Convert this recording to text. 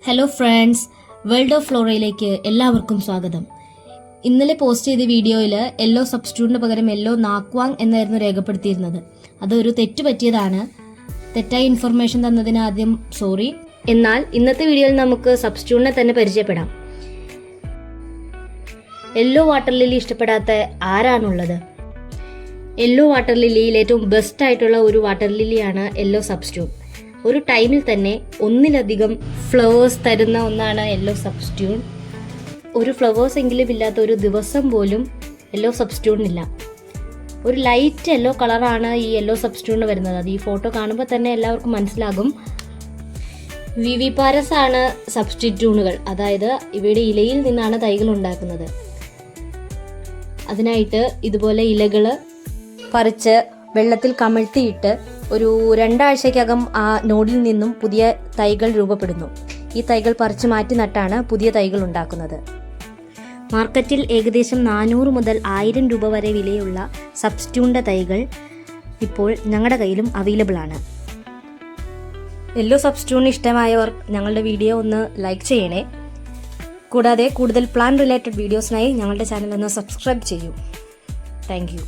Hello friends, world of ഫ്ലോറയിലേക്ക് എല്ലാവർക്കും സ്വാഗതം. ഇന്നലെ പോസ്റ്റ് ചെയ്ത വീഡിയോയിൽ യെല്ലോ സബ്സ്റ്റിറ്റ്യൂട്ടിന് പകരം യെല്ലോ നാക്വാങ് എന്നായിരുന്നു രേഖപ്പെടുത്തിയിരുന്നത്. അതൊരു തെറ്റ് പറ്റിയതാണ്. തെറ്റായ ഇൻഫർമേഷൻ തന്നതിന് ആദ്യം സോറി. എന്നാൽ ഇന്നത്തെ വീഡിയോയിൽ നമുക്ക് സബ്സ്റ്റിറ്റ്യൂട്ടിനെ തന്നെ പരിചയപ്പെടാം. യെല്ലോ വാട്ടർ ലില്ലി ഇഷ്ടപ്പെടാത്ത ആരാണുള്ളത്? യെല്ലോ വാട്ടർ ലില്ലിയിൽ ഏറ്റവും ബെസ്റ്റ് ആയിട്ടുള്ള ഒരു വാട്ടർ ലില്ലിയാണ് യെല്ലോ സബ്സ്റ്റിറ്റ്യൂട്ട്. ഒരു ടൈമിൽ തന്നെ ഒന്നിലധികം ഫ്ലവേഴ്സ് തരുന്ന ഒന്നാണ് യെല്ലോ സബ്സ്റ്റിറ്റ്യൂട്ട്. ഒരു ഫ്ലവേഴ്സ് എങ്കിലും ഇല്ലാത്ത ഒരു ദിവസം പോലും യെല്ലോ സബ്സ്റ്റിറ്റ്യൂട്ടിനില്ല. ഒരു ലൈറ്റ് യെല്ലോ കളറാണ് ഈ യെല്ലോ സബ്സ്റ്റിറ്റ്യൂട്ടിന് വരുന്നത്. അത് ഈ ഫോട്ടോ കാണുമ്പോൾ തന്നെ എല്ലാവർക്കും മനസ്സിലാകും. വിവിപാരസ് ആണ് സബ്സ്റ്റിറ്റ്യൂട്ടുകൾ, അതായത് ഇവയുടെ ഇലയിൽ നിന്നാണ് തൈകൾ ഉണ്ടാക്കുന്നത്. അതിനായിട്ട് ഇതുപോലെ ഇലകൾ പറിച്ച് വെള്ളത്തിൽ കമഴ്ത്തിയിട്ട് ഒരു 2 ആഴ്ചയ്ക്കകം ആ നോഡിൽ നിന്നും പുതിയ തൈകൾ രൂപപ്പെടുന്നു. ഈ തൈകൾ പറിച്ചു മാറ്റി നട്ടാണ് പുതിയ തൈകൾ ഉണ്ടാക്കുന്നത്. മാർക്കറ്റിൽ ഏകദേശം 400 മുതൽ 1000 രൂപ വരെ വിലയുള്ള സബ്സ്റ്റിറ്റ്യൂട്ടിൻ്റെ തൈകൾ ഇപ്പോൾ ഞങ്ങളുടെ കയ്യിലും അവൈലബിൾ ആണ്. യെല്ലോ സബ്സ്റ്റിറ്റ്യൂട്ടിന് ഇഷ്ടമായവർ ഞങ്ങളുടെ വീഡിയോ ഒന്ന് ലൈക്ക് ചെയ്യണേ. കൂടാതെ കൂടുതൽ പ്ലാന്റ് റിലേറ്റഡ് വീഡിയോസിനായി ഞങ്ങളുടെ ചാനൽ ഒന്ന് സബ്സ്ക്രൈബ് ചെയ്യൂ. Thank you.